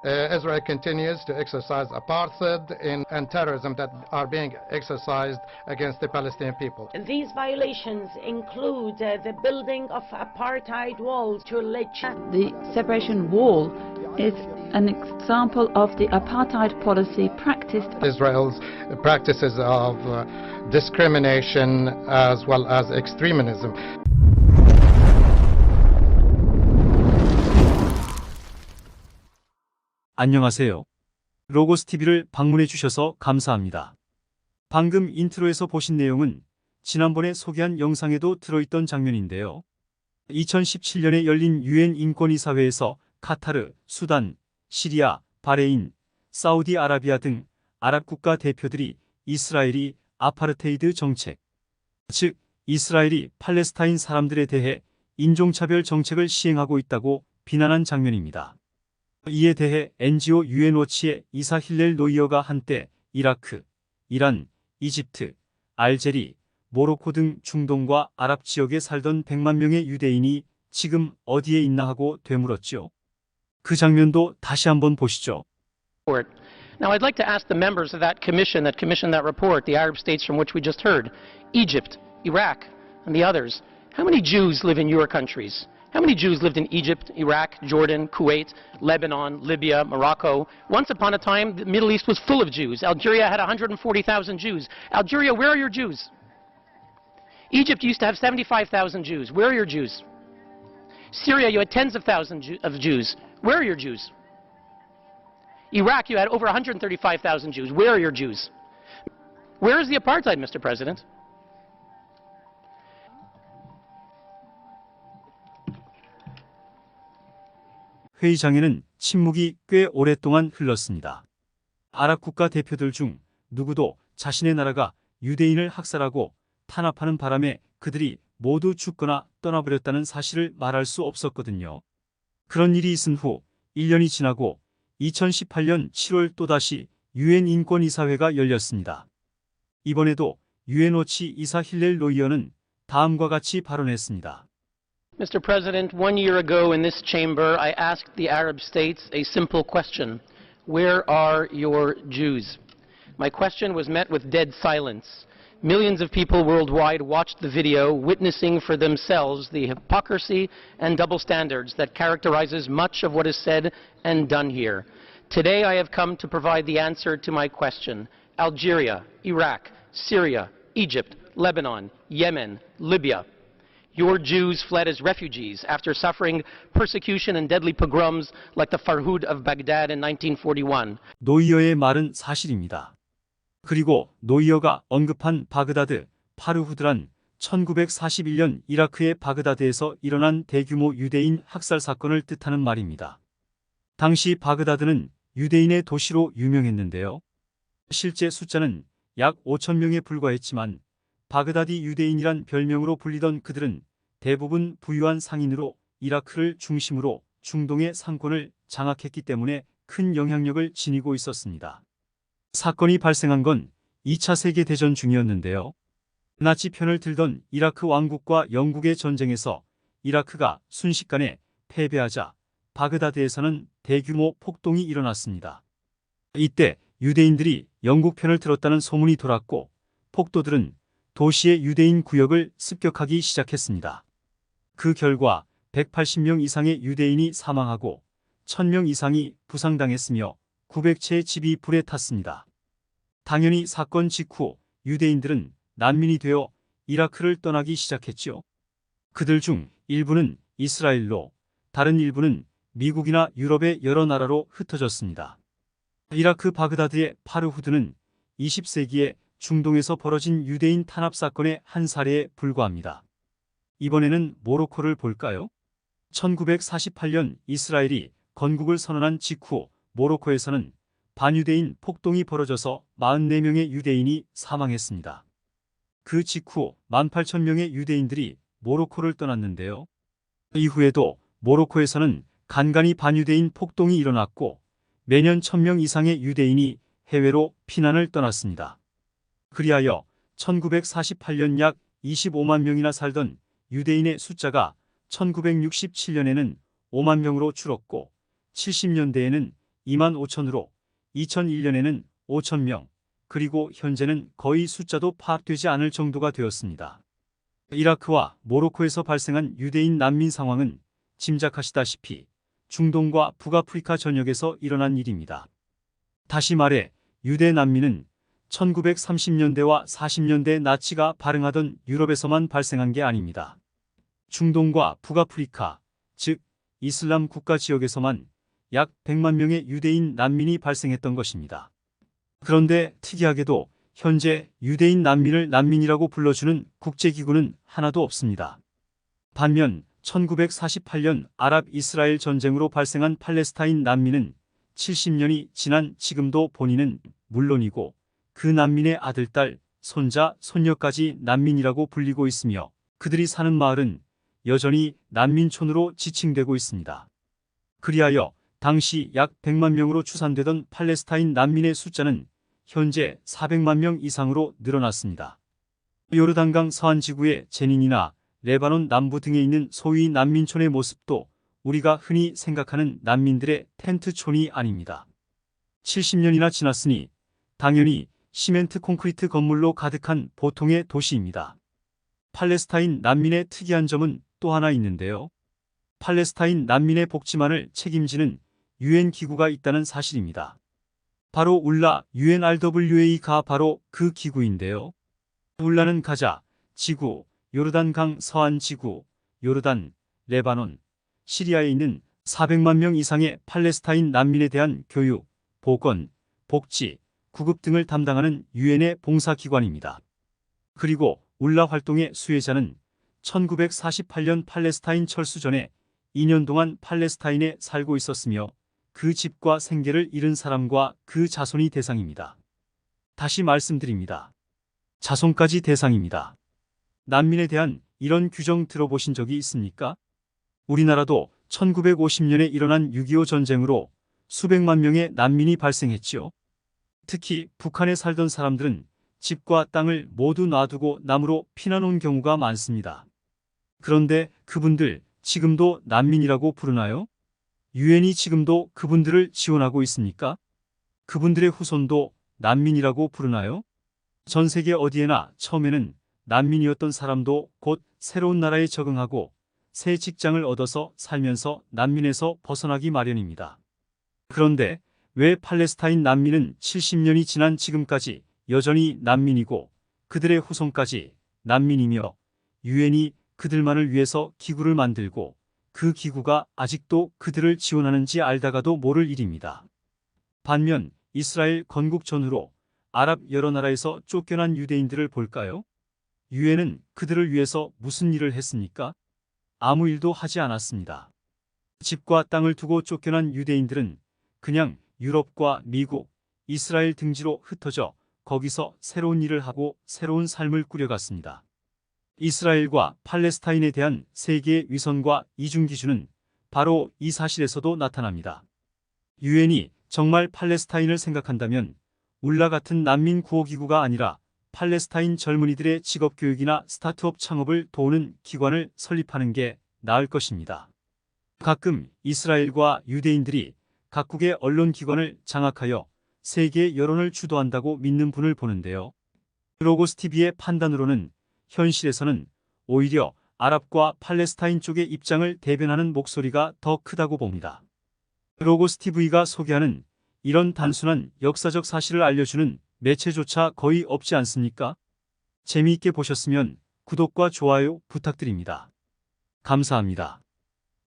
Israel continues to exercise apartheid and terrorism that are being exercised against the Palestinian people. These violations include the building of apartheid walls to allege the separation wall is an example of the apartheid policy practiced. Israel's practices of discrimination as well as extremism. 안녕하세요. 로고스 TV를 방문해 주셔서 감사합니다. 방금 인트로에서 보신 내용은 지난번에 소개한 영상에도 들어있던 장면인데요. 2017년에 열린 유엔 인권이사회에서 카타르, 수단, 시리아, 바레인, 사우디아라비아 등 아랍 국가 대표들이 이스라엘이 아파르테이드 정책, 즉 이스라엘이 팔레스타인 사람들에 대해 인종차별 정책을 시행하고 있다고 비난한 장면입니다. 이에 대해 NGO 유엔워치의 이사 힐렐 노이어가 한때 이라크, 이란, 이집트, 알제리, 모로코 등 중동과 아랍 지역에 살던 100만 명의 유대인이 지금 어디에 있나 하고 되물었죠. 그 장면도 다시 한번 보시죠. Now I'd like to ask the members of that commissioned that report, the Arab states from which we just heard, Egypt, Iraq, and the others, how many Jews live in your countries? How many Jews lived in Egypt, Iraq, Jordan, Kuwait, Lebanon, Libya, Morocco? Once upon a time, the Middle East was full of Jews. Algeria had 140,000 Jews. Algeria, where are your Jews? Egypt used to have 75,000 Jews. Where are your Jews? Syria, you had tens of thousands of Jews. Where are your Jews? Iraq, you had over 135,000 Jews. Where are your Jews? Where is the apartheid, Mr. President? 회의장에는 침묵이 꽤 오랫동안 흘렀습니다. 아랍 국가 대표들 중 누구도 자신의 나라가 유대인을 학살하고 탄압하는 바람에 그들이 모두 죽거나 떠나버렸다는 사실을 말할 수 없었거든요. 그런 일이 있은 후 1년이 지나고 2018년 7월 또다시 유엔 인권이사회가 열렸습니다. 이번에도 유엔워치 이사 힐렐 노이어는 다음과 같이 발언했습니다. Mr. President, 1 year ago in this chamber, I asked the Arab states a simple question. Where are your Jews? My question was met with dead silence. Millions of people worldwide watched the video, witnessing for themselves the hypocrisy and double standards that characterizes much of what is said and done here. Today I have come to provide the answer to my question. Algeria, Iraq, Syria, Egypt, Lebanon, Yemen, Libya. Your Jews fled as refugees after suffering persecution and deadly pogroms like the Farhud of Baghdad in 1941. 노이어의 말은 사실입니다. 그리고 노이어가 언급한 바그다드, 파르후드란 1941년 이라크의 바그다드에서 일어난 대규모 유대인 학살 사건을 뜻하는 말입니다. 당시 바그다드는 유대인의 도시로 유명했는데요. 실제 숫자는 약 5천 명에 불과했지만 바그다디 유대인이란 별명으로 불리던 그들은 대부분 부유한 상인으로 이라크를 중심으로 중동의 상권을 장악했기 때문에 큰 영향력을 지니고 있었습니다. 사건이 발생한 건 2차 세계대전 중이었는데요. 나치 편을 들던 이라크 왕국과 영국의 전쟁에서 이라크가 순식간에 패배하자 바그다드에서는 대규모 폭동이 일어났습니다. 이때 유대인들이 영국 편을 들었다는 소문이 돌았고 폭도들은 도시의 유대인 구역을 습격하기 시작했습니다. 그 결과 180명 이상의 유대인이 사망하고 1000명 이상이 부상당했으며 900채의 집이 불에 탔습니다. 당연히 사건 직후 유대인들은 난민이 되어 이라크를 떠나기 시작했죠. 그들 중 일부는 이스라엘로, 다른 일부는 미국이나 유럽의 여러 나라로 흩어졌습니다. 이라크 바그다드의 파르후드는 20세기에 중동에서 벌어진 유대인 탄압 사건의 한 사례에 불과합니다. 이번에는 모로코를 볼까요? 1948년 이스라엘이 건국을 선언한 직후 모로코에서는 반유대인 폭동이 벌어져서 44명의 유대인이 사망했습니다. 그 직후 18,000명의 유대인들이 모로코를 떠났는데요. 이후에도 모로코에서는 간간히 반유대인 폭동이 일어났고 매년 1000명 이상의 유대인이 해외로 피난을 떠났습니다. 그리하여 1948년 약 25만 명이나 살던 유대인의 숫자가 1967년에는 5만 명으로 줄었고 70년대에는 2만 5천으로 2001년에는 5천 명, 그리고 현재는 거의 숫자도 파악되지 않을 정도가 되었습니다. 이라크와 모로코에서 발생한 유대인 난민 상황은 짐작하시다시피 중동과 북아프리카 전역에서 일어난 일입니다. 다시 말해 유대 난민은 1930년대와 40년대 나치가 발흥하던 유럽에서만 발생한 게 아닙니다. 중동과 북아프리카, 즉 이슬람 국가 지역에서만 약 100만 명의 유대인 난민이 발생했던 것입니다. 그런데 특이하게도 현재 유대인 난민을 난민이라고 불러주는 국제기구는 하나도 없습니다. 반면 1948년 아랍 이스라엘 전쟁으로 발생한 팔레스타인 난민은 70년이 지난 지금도 본인은 물론이고 그 난민의 아들, 딸, 손자, 손녀까지 난민이라고 불리고 있으며 그들이 사는 마을은 여전히 난민촌으로 지칭되고 있습니다. 그리하여 당시 약 100만 명으로 추산되던 팔레스타인 난민의 숫자는 현재 400만 명 이상으로 늘어났습니다. 요르단강 서안지구의 제닌이나 레바논 남부 등에 있는 소위 난민촌의 모습도 우리가 흔히 생각하는 난민들의 텐트촌이 아닙니다. 70년이나 지났으니 당연히 시멘트 콘크리트 건물로 가득한 보통의 도시입니다. 팔레스타인 난민의 특이한 점은 또 하나 있는데요. 팔레스타인 난민의 복지만을 책임지는 UN 기구가 있다는 사실입니다. 바로 울라 UNRWA가 바로 그 기구인데요. 울라는 가자, 지구, 요르단강 서안 지구, 요르단, 레바논, 시리아에 있는 400만 명 이상의 팔레스타인 난민에 대한 교육, 보건, 복지, 구급 등을 담당하는 유엔의 봉사기관입니다. 그리고 울라 활동의 수혜자는 1948년 팔레스타인 철수 전에 2년 동안 팔레스타인에 살고 있었으며 그 집과 생계를 잃은 사람과 그 자손이 대상입니다. 다시 말씀드립니다. 자손까지 대상입니다. 난민에 대한 이런 규정 들어보신 적이 있습니까? 우리나라도 1950년에 일어난 6.25 전쟁으로 수백만 명의 난민이 발생했지요. 특히 북한에 살던 사람들은 집과 땅을 모두 놔두고 남으로 피난 온 경우가 많습니다. 그런데 그분들 지금도 난민이라고 부르나요? 유엔이 지금도 그분들을 지원하고 있습니까? 그분들의 후손도 난민이라고 부르나요? 전 세계 어디에나 처음에는 난민이었던 사람도 곧 새로운 나라에 적응하고 새 직장을 얻어서 살면서 난민에서 벗어나기 마련입니다. 그런데 왜 팔레스타인 난민은 70년이 지난 지금까지 여전히 난민이고 그들의 후손까지 난민이며 유엔이 그들만을 위해서 기구를 만들고 그 기구가 아직도 그들을 지원하는지 알다가도 모를 일입니다. 반면 이스라엘 건국 전후로 아랍 여러 나라에서 쫓겨난 유대인들을 볼까요? 유엔은 그들을 위해서 무슨 일을 했습니까? 아무 일도 하지 않았습니다. 집과 땅을 두고 쫓겨난 유대인들은 그냥 유럽과 미국, 이스라엘 등지로 흩어져 거기서 새로운 일을 하고 새로운 삶을 꾸려갔습니다. 이스라엘과 팔레스타인에 대한 세계의 위선과 이중기준은 바로 이 사실에서도 나타납니다. 유엔이 정말 팔레스타인을 생각한다면 울라 같은 난민 구호기구가 아니라 팔레스타인 젊은이들의 직업교육이나 스타트업 창업을 도우는 기관을 설립하는 게 나을 것입니다. 가끔 이스라엘과 유대인들이 각국의 언론기관을 장악하여 세계 여론을 주도한다고 믿는 분을 보는데요. 로고스TV의 판단으로는 현실에서는 오히려 아랍과 팔레스타인 쪽의 입장을 대변하는 목소리가 더 크다고 봅니다. 로고스TV가 소개하는 이런 단순한 역사적 사실을 알려주는 매체조차 거의 없지 않습니까? 재미있게 보셨으면 구독과 좋아요 부탁드립니다. 감사합니다.